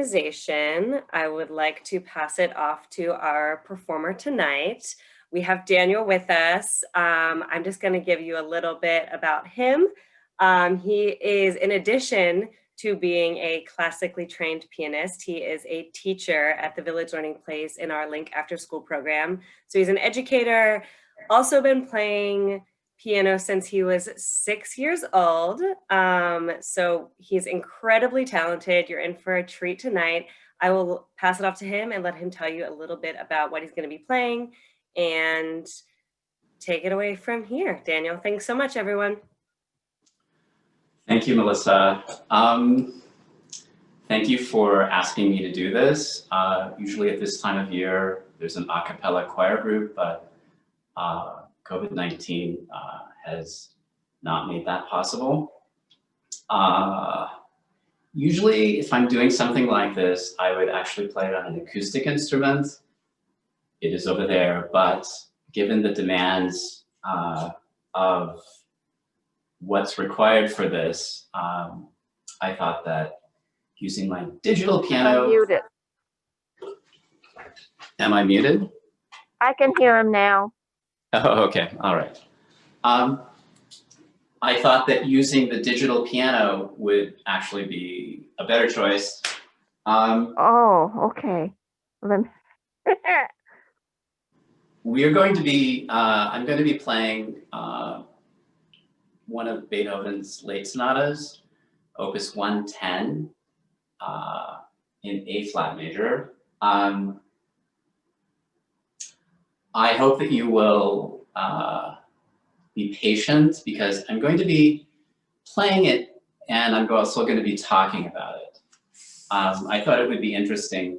organization, I would like to pass it off to our performer tonight. We have Daniel with us. I'm just going to give you a little bit about him. He is, in addition to being a classically trained pianist, he is a teacher at the Village Learning Place in our Link After School program. So he's an educator, also been playing piano since he was 6 years old. So he's incredibly talented. You're in for a treat tonight. I will pass it off to him and let him tell you a little bit about what he's going to be playing and take it away from here. Daniel, thanks so much, everyone. Thank you, Melissa. Thank you for asking me to do this. Usually at this time of year, there's an a cappella choir group, but COVID-19 has not made that possible. Usually, if I'm doing something like this, I would actually play it on an acoustic instrument. It is over there, but given the demands of what's required for this, I thought that using my digital piano... I'm muted. Am I muted? I can hear him now. Oh, okay, all right. I thought that using the digital piano would actually be a better choice. Oh, okay. We're going to be, I'm going to be playing one of Beethoven's late sonatas, Opus 110, in A flat major. I hope that you will be patient because I'm going to be playing it and I'm also going to be talking about it. I thought it would be interesting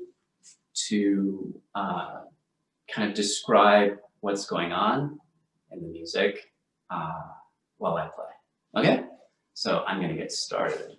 to kind of describe what's going on in the music while I play. Okay, so I'm going to get started.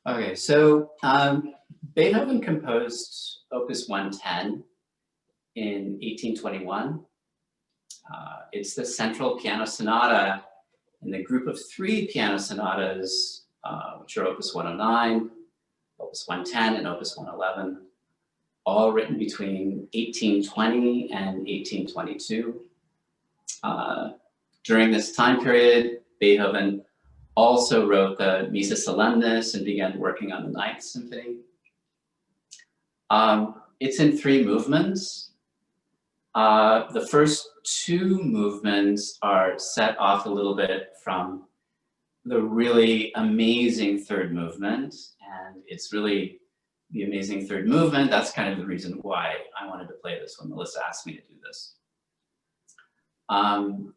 Okay, so Beethoven composed Opus 110 in 1821. It's the central piano sonata in the group of 3 piano sonatas, which are Opus 109, Opus 110, and Opus 111, all written between 1820 and 1822. During this time period, Beethoven also wrote the Missa Solemnis and began working on the Ninth Symphony. It's in 3 movements. The first 2 movements are set off a little bit from the really amazing third movement, and it's really the amazing third movement. That's kind of the reason why I wanted to play this when Melissa asked me to do this.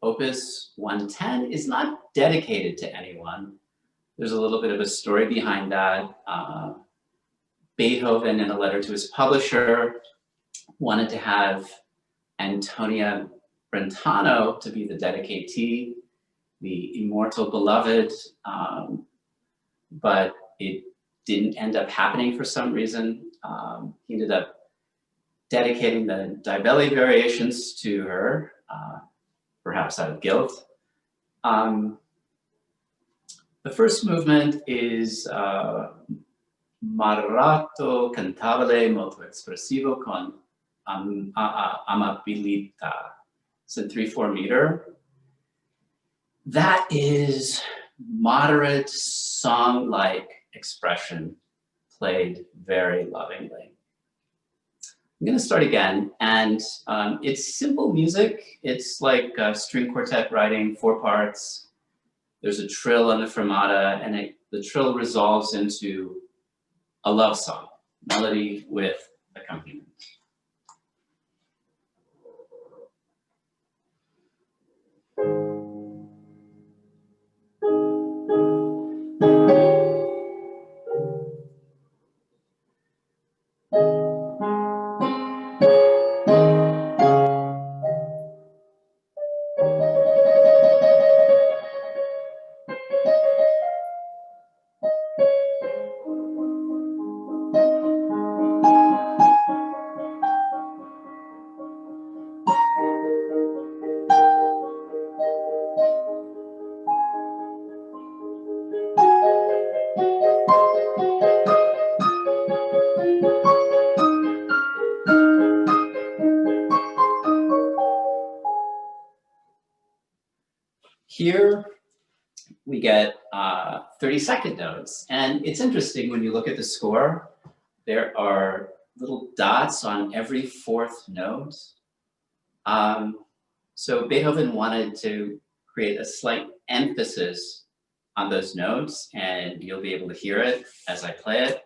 Opus 110 is not dedicated to anyone. There's a little bit of a story behind that. Beethoven, in a letter to his publisher, wanted to have Antonia Brentano to be the dedicatee, the immortal beloved, but it didn't end up happening for some reason. He ended up dedicating the Dibelli variations to her, perhaps out of guilt. The first movement is Marrato cantabile molto espressivo con amabilità. It's in 3/4 meter. That is moderate song-like expression played very lovingly. I'm going to start again, and it's simple music. It's like a string quartet writing 4 parts. There's a trill and a fermata, and the trill resolves into a love song, melody with accompaniment. Here we get 30-second notes. And it's interesting when you look at the score, there are little dots on every fourth note. So Beethoven wanted to create a slight emphasis on those notes, and you'll be able to hear it as I play it.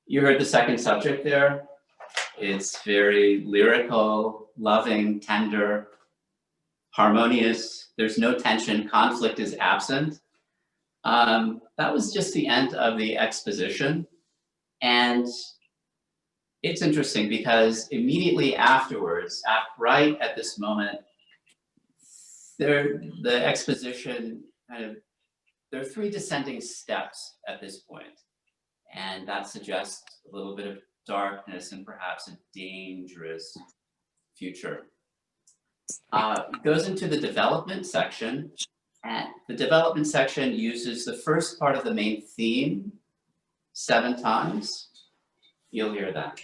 You heard the second subject there. It's very lyrical, loving, tender, harmonious. There's no tension. Conflict is absent. That was just the end of the exposition. And it's interesting because immediately afterwards, right at this moment, the exposition there are three descending steps at this point. And that suggests a little bit of darkness and perhaps a dangerous future. It goes into the development section, and the development section uses the first part of the main theme 7 times. You'll hear that.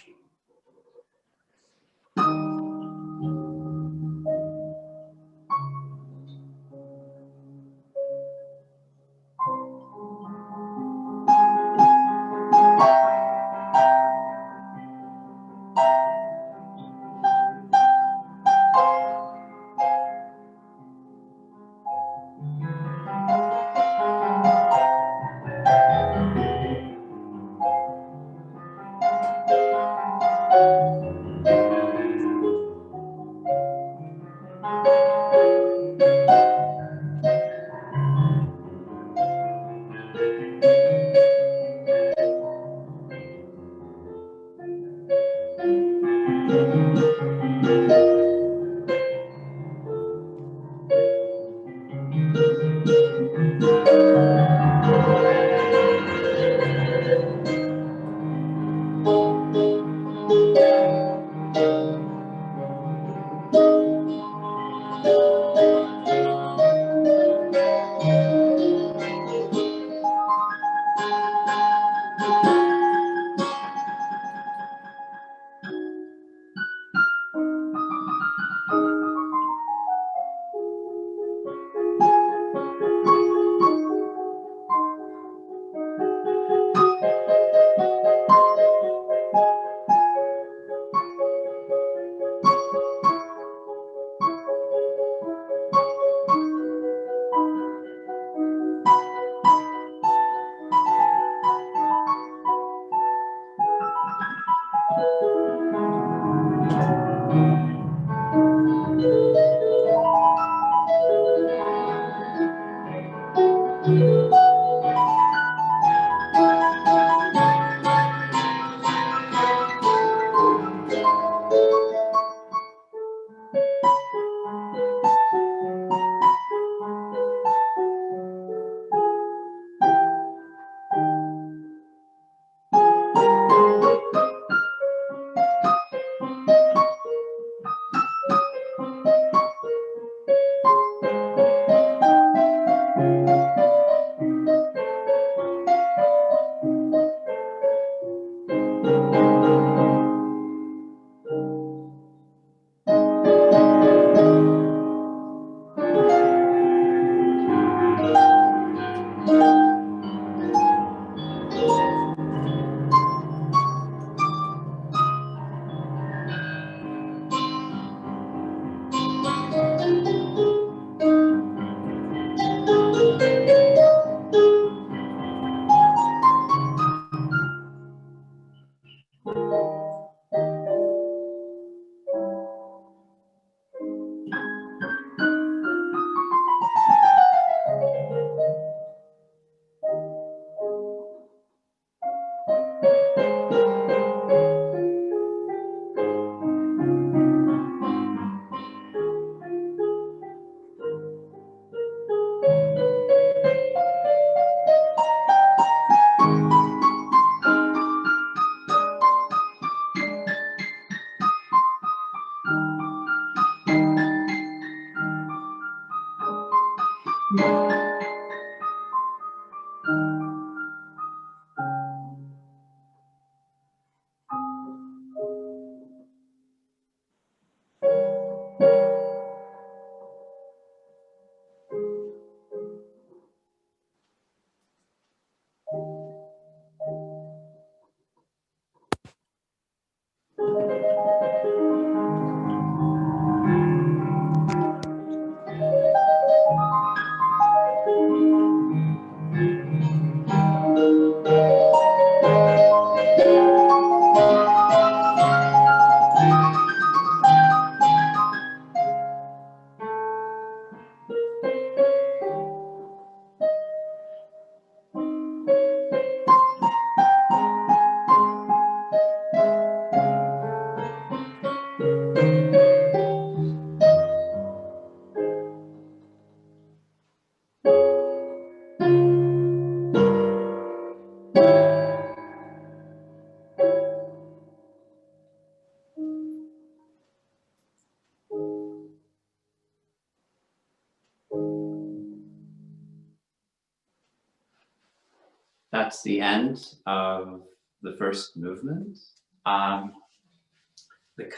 That's the end of the first movement. The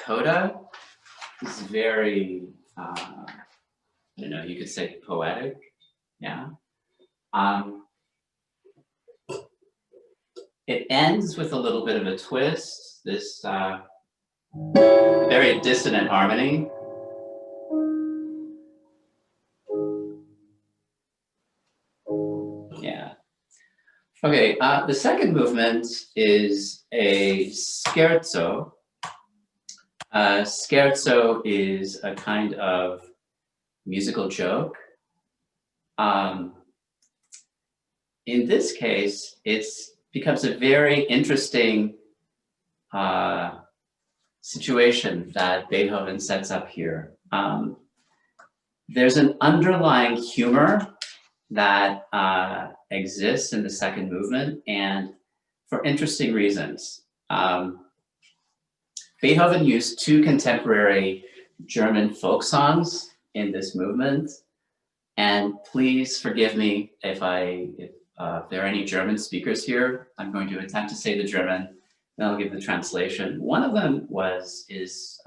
coda is very, I don't know, you could say poetic, yeah. It ends with a little bit of a twist, this very dissonant harmony. Yeah. Okay, the second movement is a scherzo. Scherzo is a kind of musical joke. In this case, it becomes a very interesting situation that Beethoven sets up here. There's an underlying humor that exists in the second movement, and for interesting reasons. Beethoven used two contemporary German folk songs in this movement, and please forgive me if there are any German speakers here. I'm going to attempt to say the German, then I'll give the translation. One of them is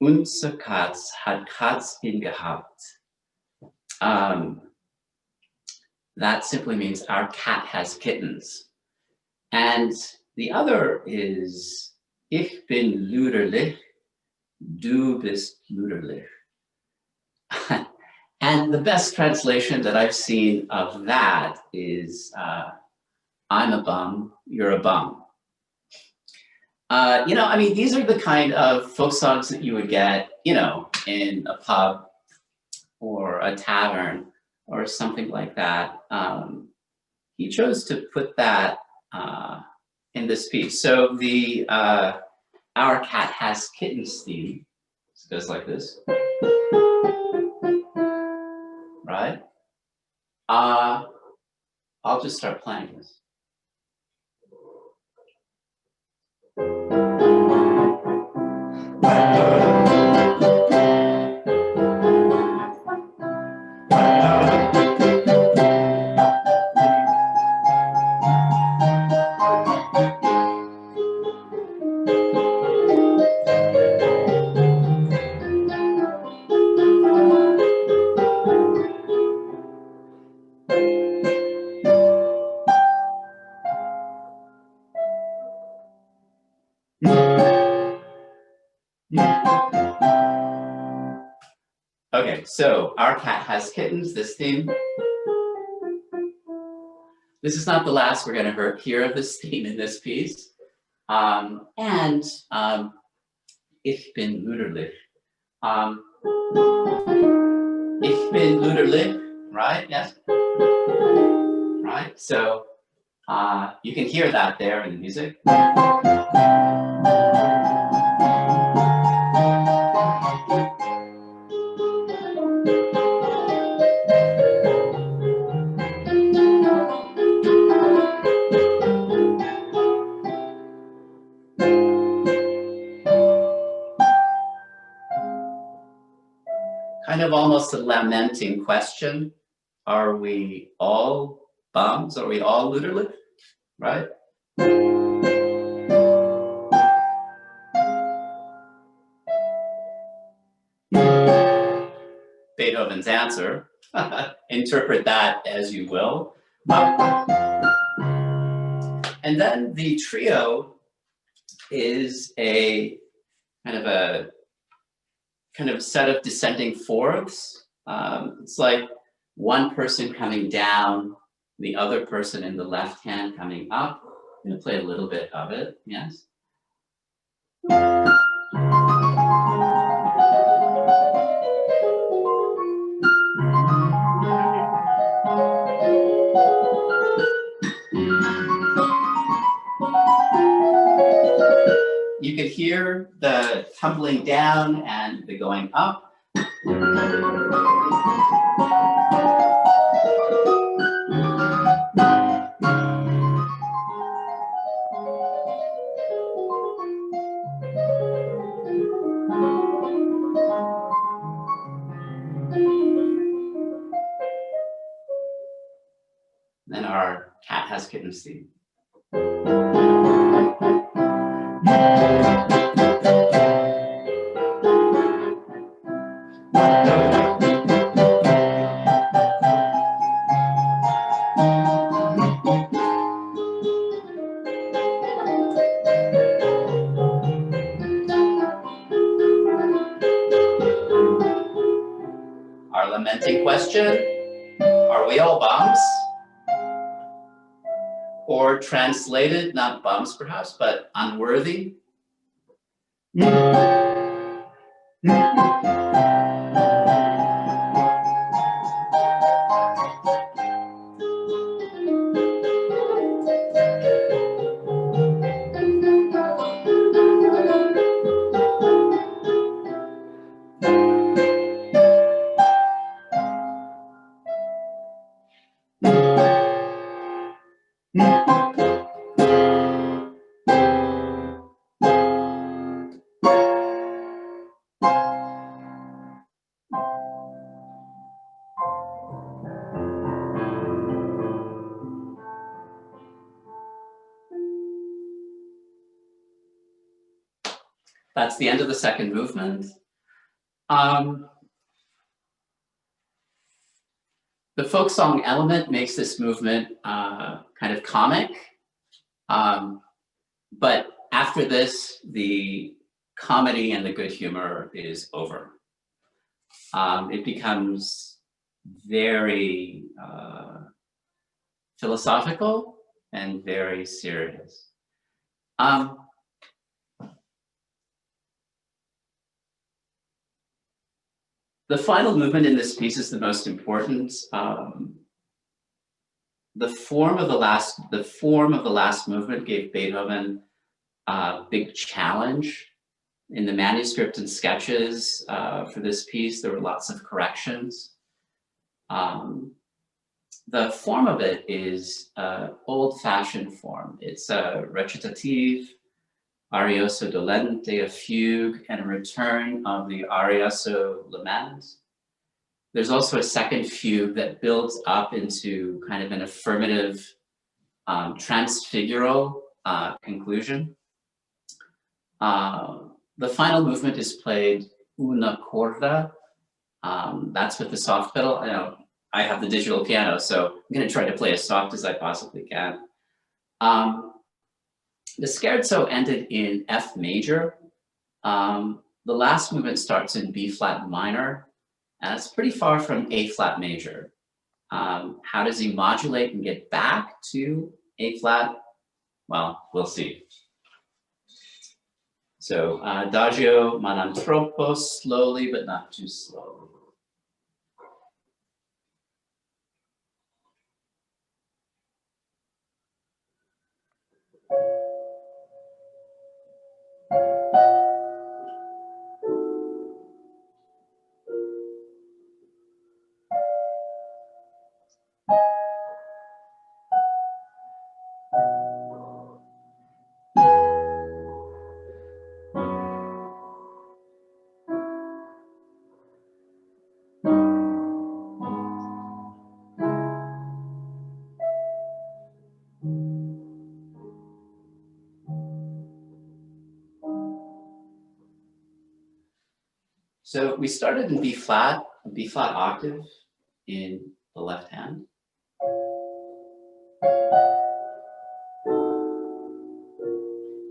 Unser Katz hat Katzen gehabt. That simply means our cat has kittens. And the other is Ich bin luderlich, du bist luderlich. And the best translation that I've seen of that is I'm a bum, you're a bum. You know, I mean, these are the kind of folk songs that you would get, you know, in a pub or a tavern or something like that. He chose to put that in this piece. So the Our Cat Has Kittens Theme. So it goes like this. Right? I'll just start playing this. Okay, so Our Cat Has Kittens, this theme. This is not the last we're going to hear of this theme in this piece. Ich bin Luderlich. Ich bin Luderlich, right? Yes? Right? So you can hear that there in the music. Kind of almost a lamenting question. Are we all bums? Are we all Luderlich? Right? Beethoven's answer, interpret that as you will. And then the trio is a kind of set of descending fourths. It's like one person coming down, the other person in the left hand coming up. I'm going to play a little bit of it, yes. You could hear the tumbling down and the going up. Then Our Cat Has Kittens Theme. Our lamenting question, are we all bums? Or translated, not bums perhaps, but unworthy? That's the end of the second movement. The folk song element makes this movement kind of comic. But after this, the comedy and the good humor is over. It becomes very philosophical and very serious. The final movement in this piece is the most important. The form of the last movement gave Beethoven big challenge. In the manuscript and sketches for this piece, there were lots of corrections. The form of it is old-fashioned form. It's a recitative, arioso dolente, a fugue, and a return of the arioso lament. There's also a second fugue that builds up into kind of an affirmative transfigural conclusion. The final movement is played una corda. That's with the soft pedal. I know I have the digital piano, so I'm going to try to play as soft as I possibly can. The Scherzo ended in F major. The last movement starts in B flat minor. And it's pretty far from A flat major. How does he modulate and get back to A flat? Well, we'll see. So Adagio ma non troppo, slowly but not too slowly. So we started in B flat octave in the left hand.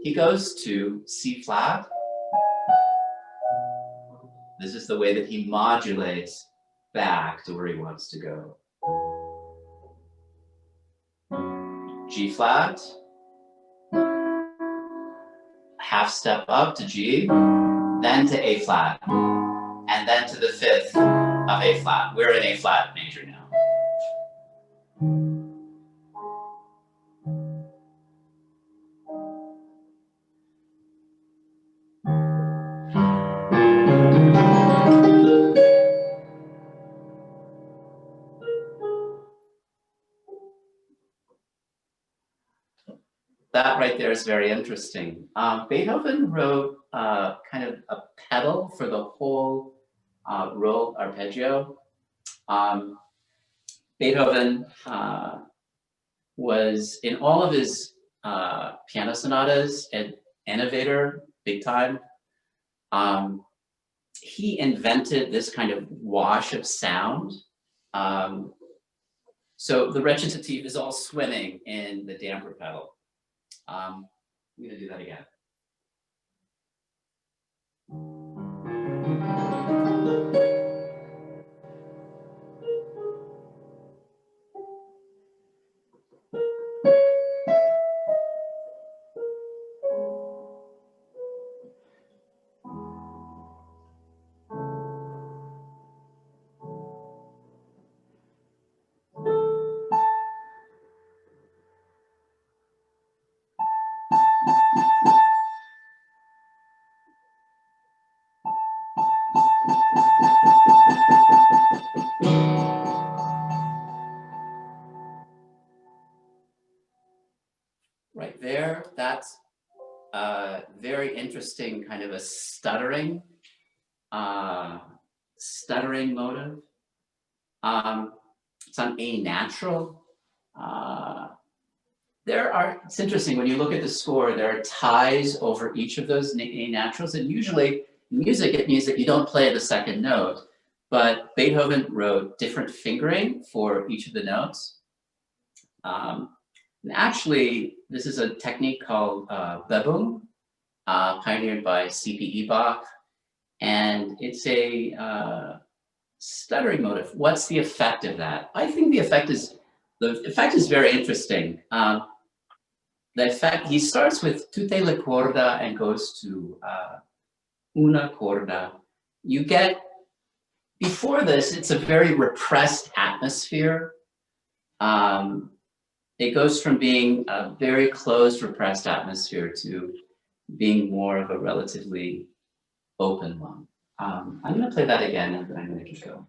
He goes to C flat. This is the way that he modulates back to where he wants to go. G flat, half step up to G, then to A flat, and then to the fifth of A flat. We're in A flat major now. That right there is very interesting. Beethoven wrote kind of a pedal for the whole roll arpeggio. Beethoven was, in all of his piano sonatas, an innovator, big time. He invented this kind of wash of sound. So the recitative is all swimming in the damper pedal. I'm gonna do that again. Right there, that's a very interesting kind of a stuttering motive. It's on A natural. It's interesting, when you look at the score, there are ties over each of those A naturals, and usually in music, it means that you don't play the second note, but Beethoven wrote different fingering for each of the notes. And actually, this is a technique called Bebung, pioneered by C.P. Ebach, and it's a stuttering motive. What's the effect of that? I think the effect is very interesting. The effect, he starts with tutte le corda and goes to una corda. You get, before this, it's a very repressed atmosphere. It goes from being a very closed, repressed atmosphere to being more of a relatively open one. I'm going to play that again, and then I'm going to keep going.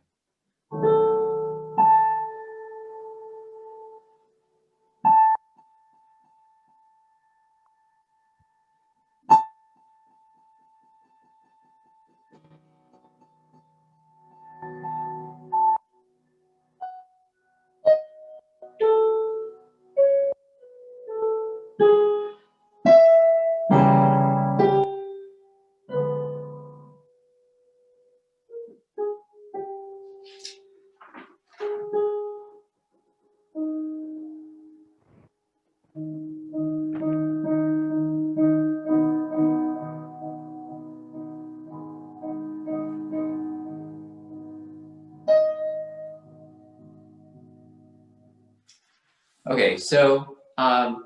Okay, so the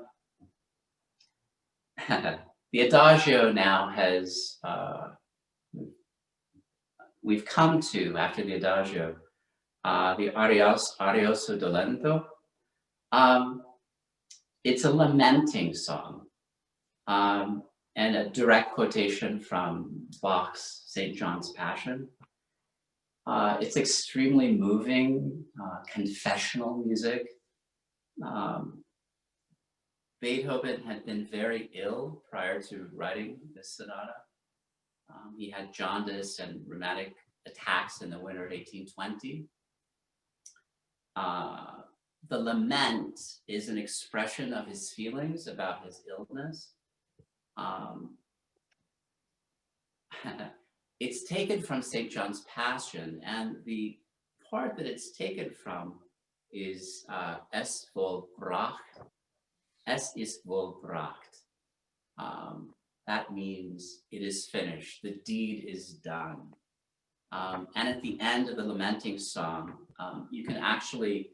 Adagio now has, we've come to, after the Adagio, the Arioso Dolento. It's a lamenting song, and a direct quotation from Bach's St. John's Passion. It's extremely moving, confessional music. Beethoven had been very ill prior to writing this sonata. He had jaundice and rheumatic attacks in the winter of 1820. The lament is an expression of his feelings about his illness. It's taken from St. John's Passion, and the part that it's taken from is Es vollbracht. Es ist vollbracht. That means it is finished, the deed is done. And at the end of the lamenting song, you can actually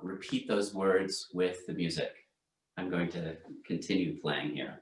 repeat those words with the music. I'm going to continue playing here.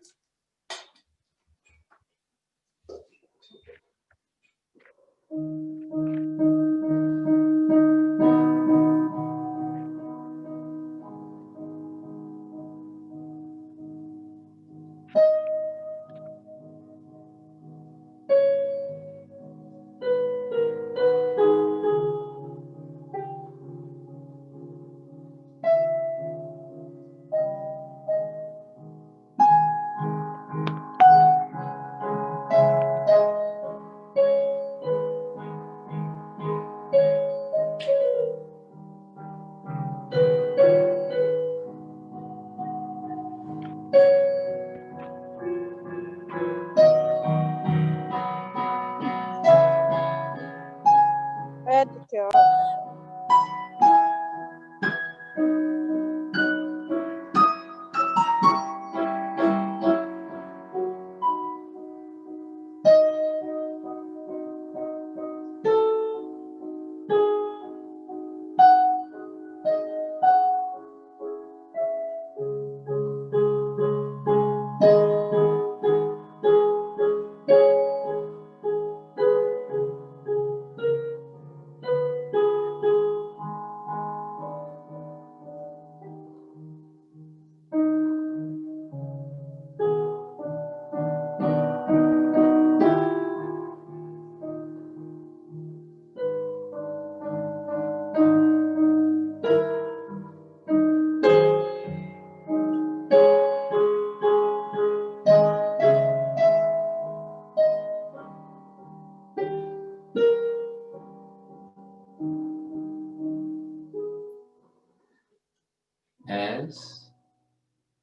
Es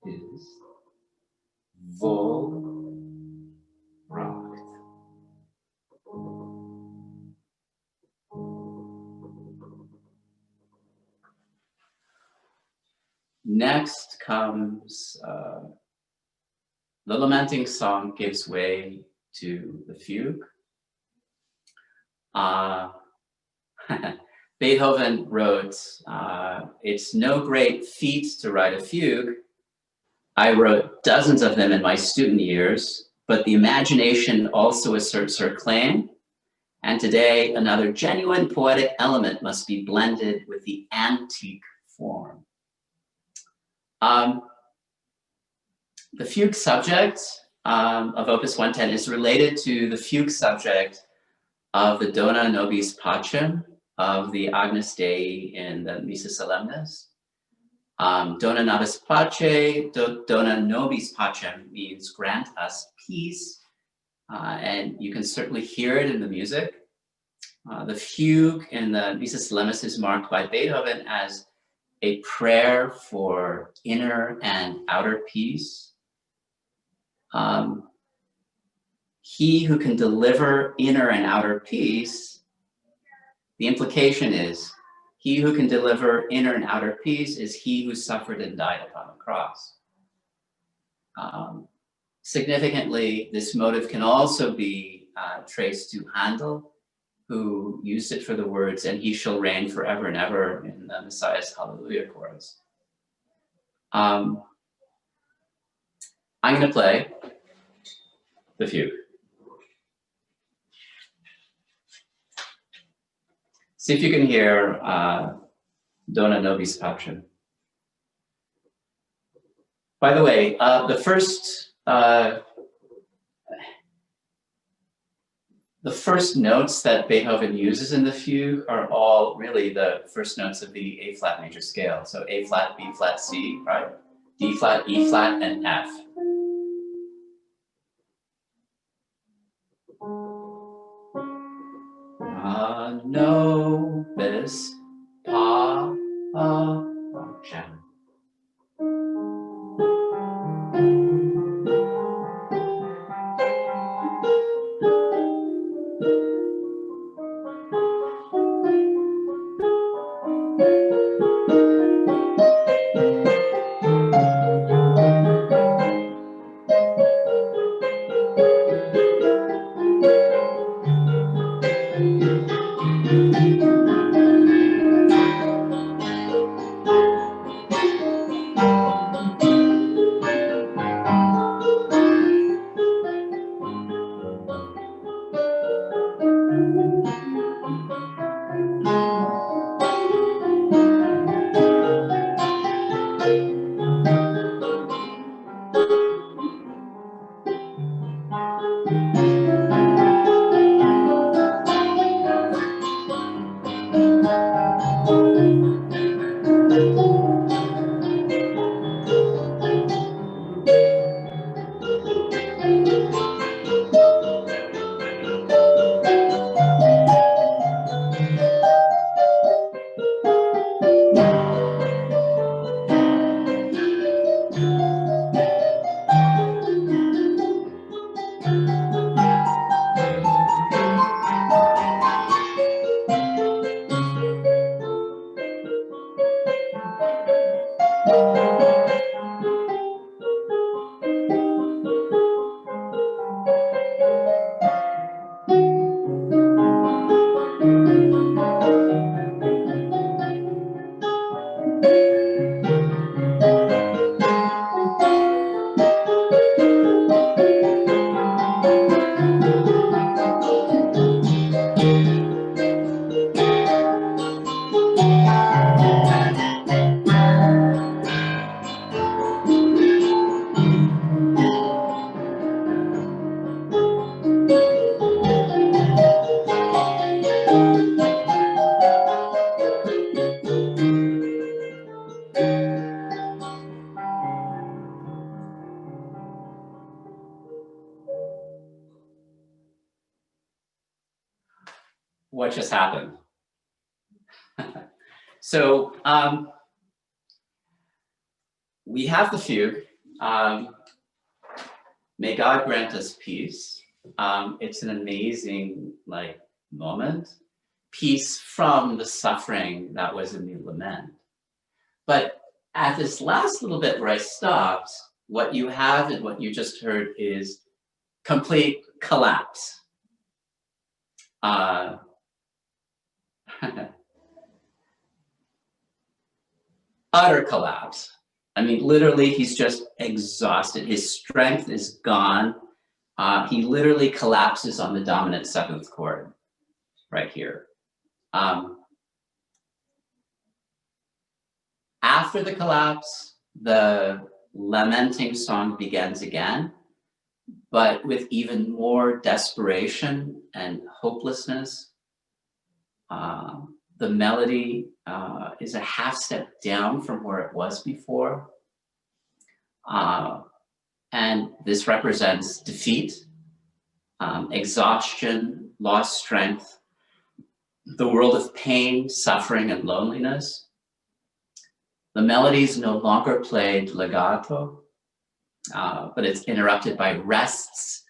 ist vollbracht. Next comes the lamenting song gives way to the fugue. Beethoven wrote, "It's no great feat to write a fugue. I wrote dozens of them in my student years, but the imagination also asserts her claim. And today, another genuine poetic element must be blended with the antique form." The fugue subject of Opus 110 is related to the fugue subject of the Dona Nobis Pacem of the Agnus Dei in the Missa Solemnis. Dona Nobis Pace, Dona Nobis Pacem means grant us peace, and you can certainly hear it in the music. The fugue in the Missa Solemnis is marked by Beethoven as a prayer for inner and outer peace. He who can deliver inner and outer peace, the implication is, he who can deliver inner and outer peace is he who suffered and died upon the cross. Significantly, this motive can also be traced to Handel, who used it for the words, and he shall reign forever and ever in the Messiah's Hallelujah chorus. I'm gonna play the fugue. See if you can hear Dona Nobis Pacem. By the way, the first notes that Beethoven uses in the fugue are all really the first notes of the A flat major scale. So A flat, B flat, C, right? D flat, E flat, and F. Nobis Pacem. What just happened? So we have the fugue. May God grant us peace. It's an amazing moment. Peace from the suffering that was in the lament. But at this last little bit where I stopped, what you have and what you just heard is complete collapse. Utter collapse. I mean, literally, he's just exhausted. His strength is gone. He literally collapses on the dominant seventh chord right here. After the collapse, the lamenting song begins again. but with even more desperation and hopelessness. The melody is a half step down from where it was before. And this represents defeat, exhaustion, lost strength, the world of pain, suffering, and loneliness. The melody is no longer played legato, but it's interrupted by rests,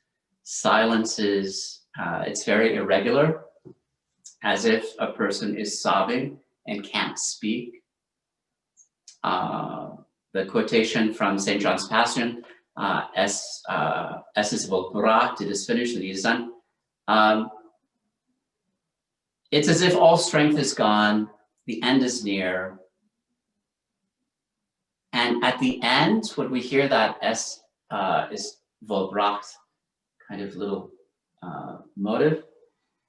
silences. It's very irregular, as if a person is sobbing and can't speak. The quotation from St. John's Passion, es ist wohl gebracht, it is finished, it is done. It's as if all strength is gone, the end is near. And at the end, when we hear that es ist vollbracht kind of little motive,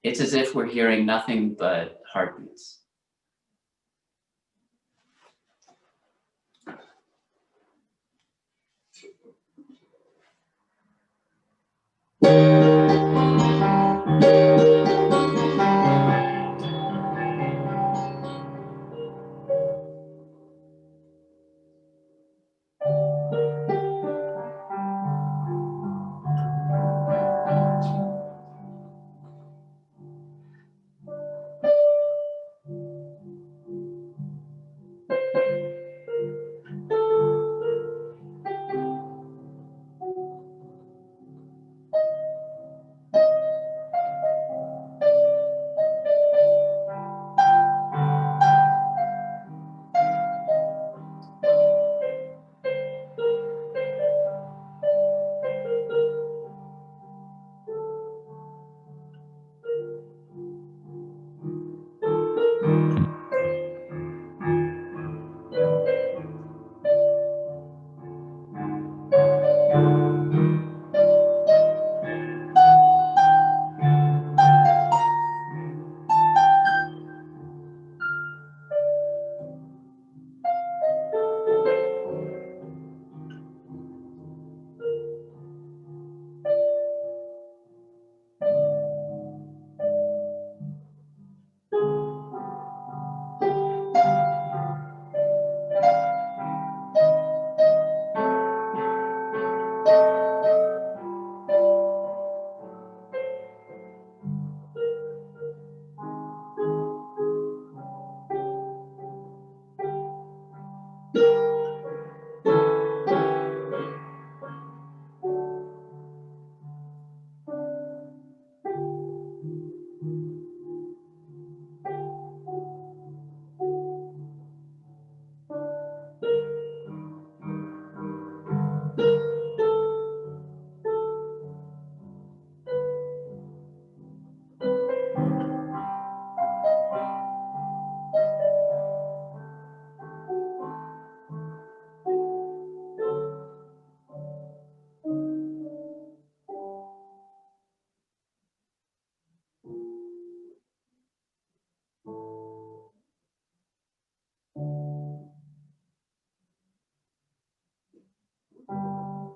it's as if we're hearing nothing but heartbeats.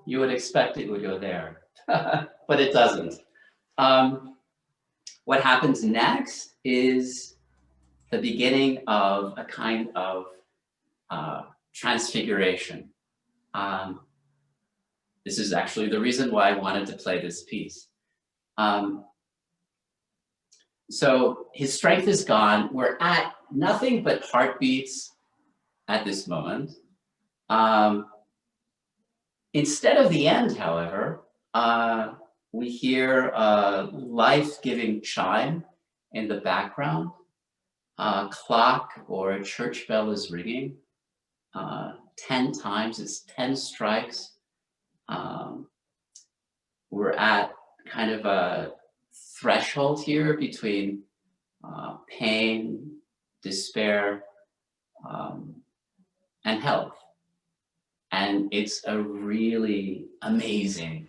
You would expect it would go there, but it doesn't. What happens next is the beginning of a kind of transfiguration. This is actually the reason why I wanted to play this piece. So his strength is gone. We're at nothing but heartbeats at this moment. Instead of the end, however, we hear a life-giving chime in the background. A clock or a church bell is ringing 10 times. It's 10 strikes. We're at kind of a threshold here between pain, despair, and health. And it's a really amazing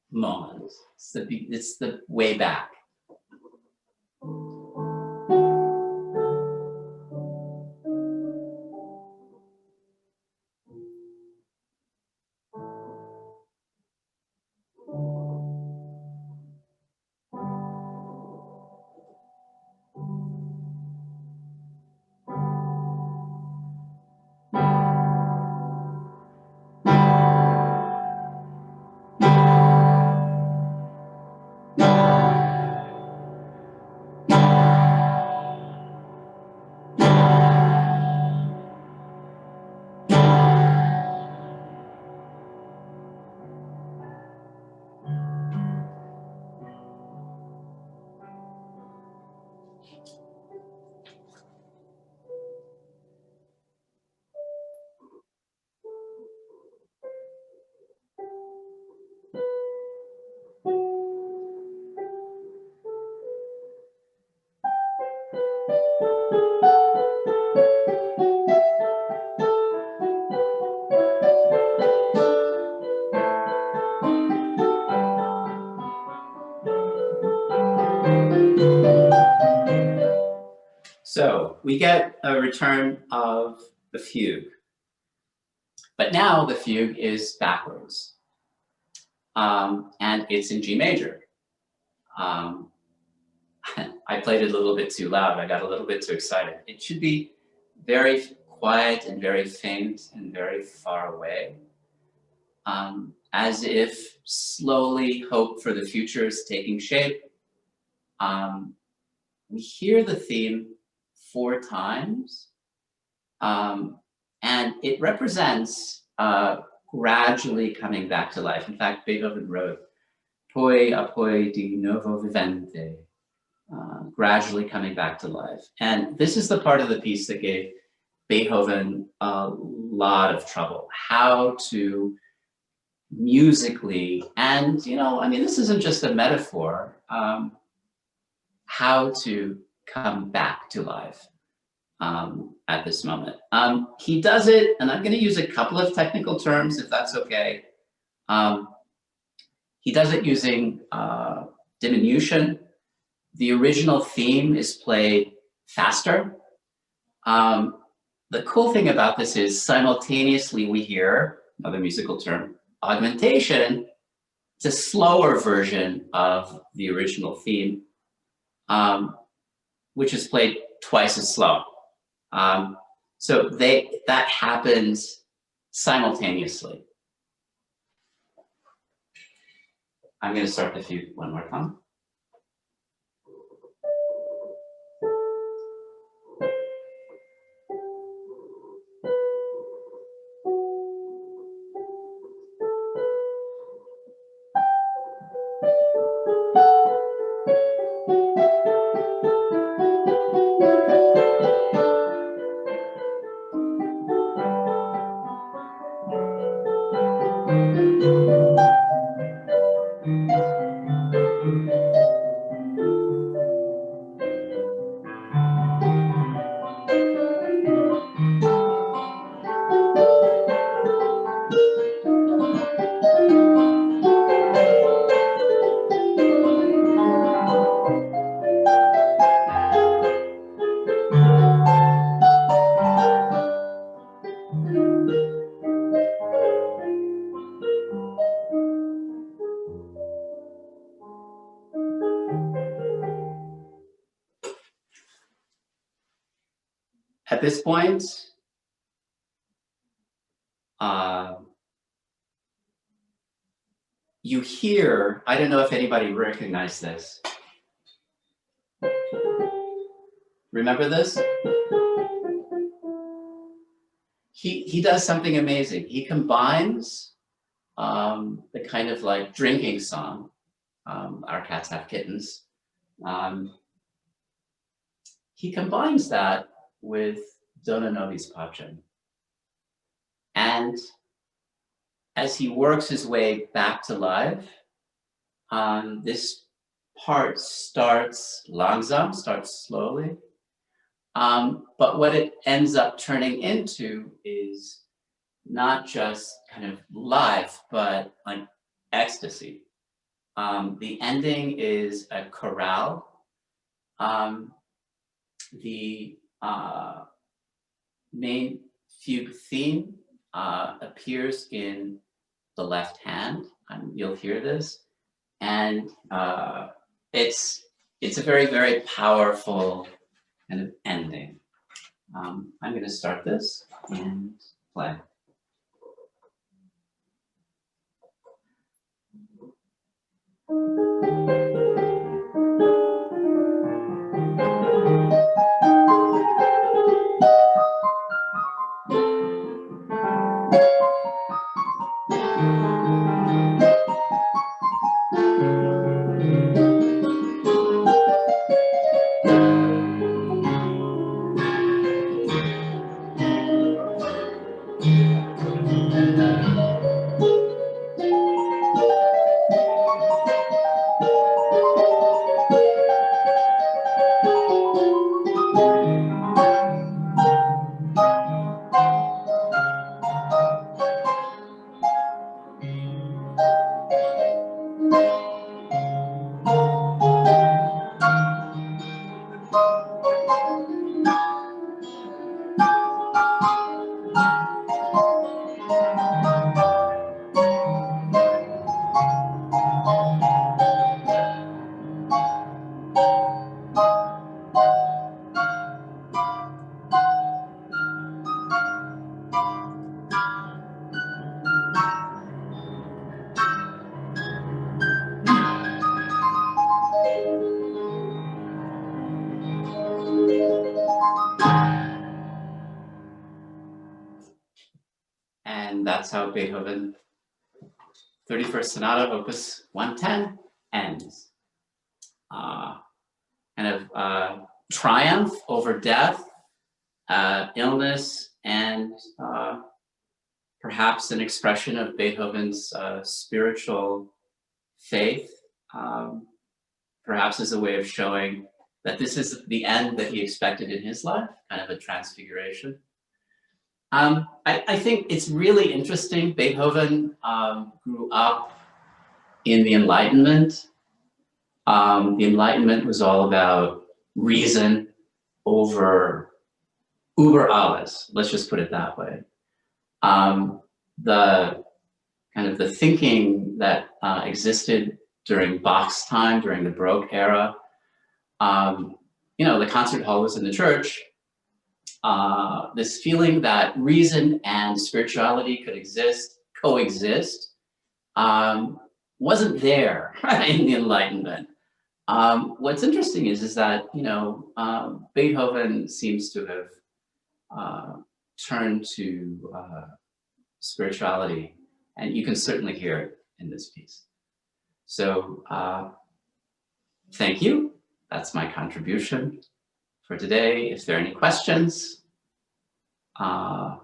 moment. It's the way back. So we get a return of the fugue, but now the fugue is backwards, and it's in G major. I played it a little bit too loud. I got a little bit too excited. It should be very quiet and very faint and very far away, as if slowly hope for the future is taking shape. We hear the theme 4 times, and it represents gradually coming back to life. In fact, Beethoven wrote, "Poi a poi di novo vivente," gradually coming back to life. And this is the part of the piece that gave Beethoven a lot of trouble, how to musically, and I mean, this isn't just a metaphor, how to come back to life at this moment. He does it, and I'm going to use a couple of technical terms if that's okay. He does it using diminution. The original theme is played faster. The cool thing about this is simultaneously we hear, another musical term, augmentation. It's a slower version of the original theme, which is played twice as slow. So that happens simultaneously. I'm going to start the fugue one more time. At this point, you hear, I don't know if anybody recognized this. Remember this? He does something amazing. He combines the kind of like drinking song, Our Cats Have Kittens. He combines that with Dona Novi's Pacem. And as he works his way back to life, this part starts langsam, starts slowly. But what it ends up turning into is not just kind of life, but like ecstasy. The ending is a chorale. The main fugue theme appears in the left hand. You'll hear this, and it's a very, very powerful kind of ending. I'm going to start this and play. And that's how Beethoven 31st Sonata, Opus 110 ends. Kind of triumph over death, illness, and perhaps an expression of Beethoven's spiritual faith, perhaps as a way of showing that this is the end that he expected in his life, kind of a transfiguration. I think it's really interesting. Beethoven grew up in the Enlightenment. The Enlightenment was all about reason over über alles. Let's just put it that way. The kind of the thinking that existed during Bach's time, during the Baroque era. You know, the concert hall was in the church. This feeling that reason and spirituality could coexist, wasn't there in the Enlightenment. What's interesting is that, you know, Beethoven seems to have turned to spirituality, and you can certainly hear it in this piece. So thank you. That's my contribution for today. If there are any questions, there's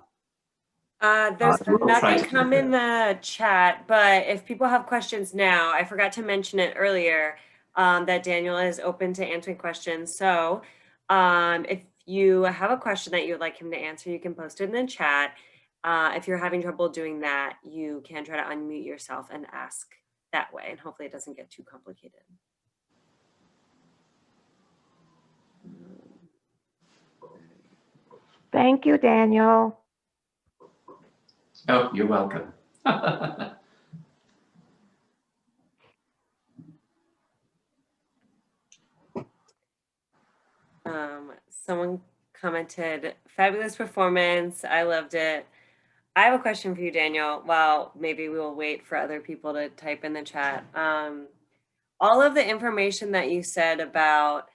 we'll try nothing to come in the chat, but if people have questions now, I forgot to mention it earlier, that Daniel is open to answering questions. So if you have a question that you'd like him to answer, you can post it in the chat. If you're having trouble doing that, you can try to unmute yourself and ask that way, and hopefully it doesn't get too complicated. Thank you, Daniel. Oh, you're welcome. Someone commented, fabulous performance. I loved it. I have a question for you, Daniel. Well, maybe we will wait for other people to type in the chat. All of the information that you said about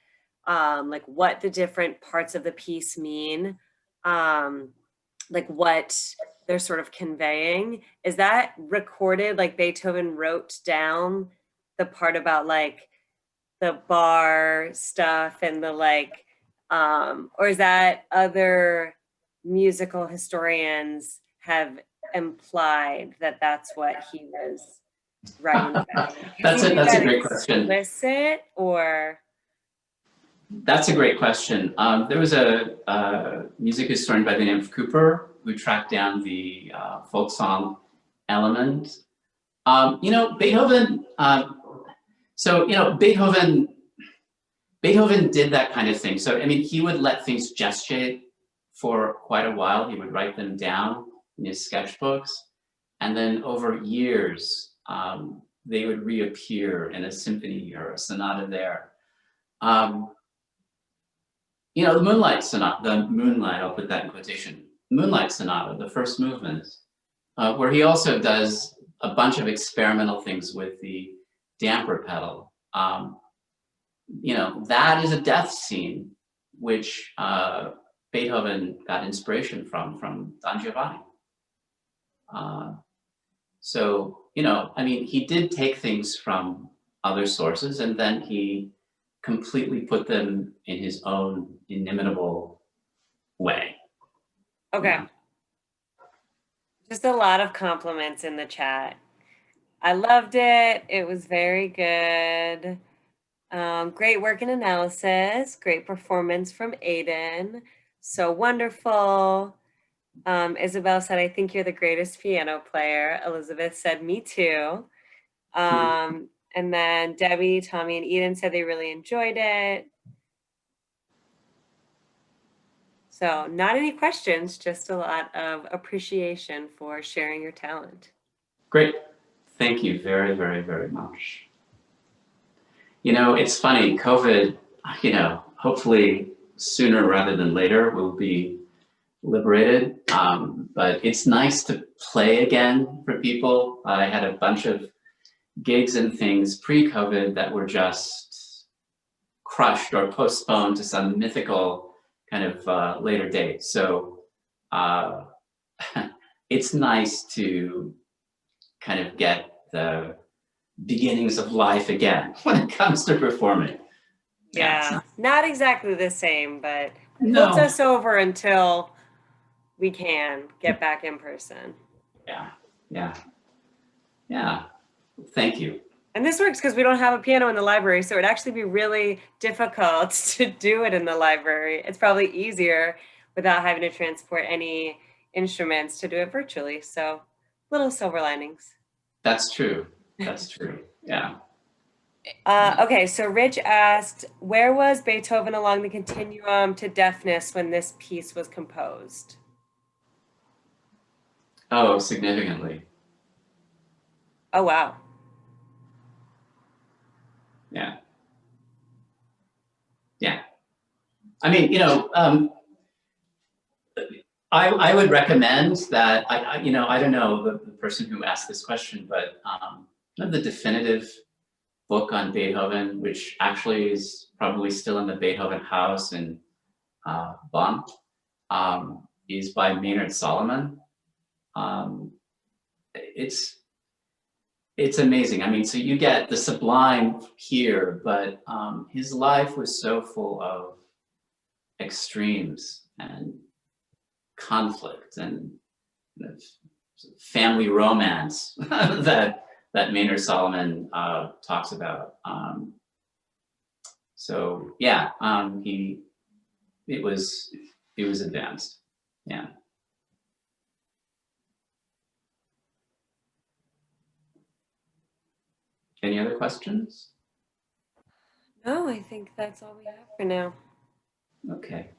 like what the different parts of the piece mean, like what they're sort of conveying, is that recorded, like Beethoven wrote down the part about like the bar stuff and the like, or is that other musical historians have implied that that's what he was writing about? That's a great question. Explicit, or? That's a great question. There was a music historian by the name of Cooper who tracked down the folk song element. You know, Beethoven. So you know, Beethoven did that kind of thing. So I mean, he would let things gestate for quite a while. He would write them down in his sketchbooks, and then over years, they would reappear in a symphony or a sonata there. You know, the Moonlight Sonata, I'll put that in quotation, Moonlight Sonata, the first movement, where he also does a bunch of experimental things with the damper pedal. You know, that is a death scene, which Beethoven got inspiration from Don Giovanni. So, you know, I mean, he did take things from other sources, and then he completely put them in his own inimitable way. Okay. Yeah. Just a lot of compliments in the chat. I loved it. It was very good. Great work and analysis. Great performance from Aiden. So wonderful. Isabel said, I think you're the greatest piano player. Elizabeth said, me too. And then Debbie, Tommy, and Eden said they really enjoyed it. So not any questions, just a lot of appreciation for sharing your talent. Great. Thank you very, very, very much. You know, it's funny, COVID, you know, hopefully sooner rather than later we'll be liberated. But it's nice to play again for people. I had a bunch of gigs and things pre-COVID that were just crushed or postponed to some mythical kind of later date. So uh, it's nice to kind of get the beginnings of life again when it comes to performing. Yeah, it's Yeah, not exactly the same, but holds no, us over until we can get back in person. yeah, yeah, yeah. Thank you. And this works because we don't have a piano in the library, so it'd actually be really difficult to do it in the library. It's probably easier without having to transport any instruments to do it virtually. So little silver linings. That's true. That's true. Yeah. Okay, so Rich asked, where was Beethoven along the continuum to deafness when this piece was composed? Oh, significantly. Oh, wow. Yeah. Yeah. I mean, you know, I would recommend that, you know, I don't know the person who asked this question, but the definitive book on Beethoven, which actually is probably still in the Beethoven house in Bonn, is by Maynard Solomon. Um, it's amazing. I mean, so you get the sublime here, but his life was so full of extremes and conflict and kind of family romance that Maynard Solomon talks about. So yeah, it was advanced. Yeah. Any other questions? No, I think that's all we have for now. Okay.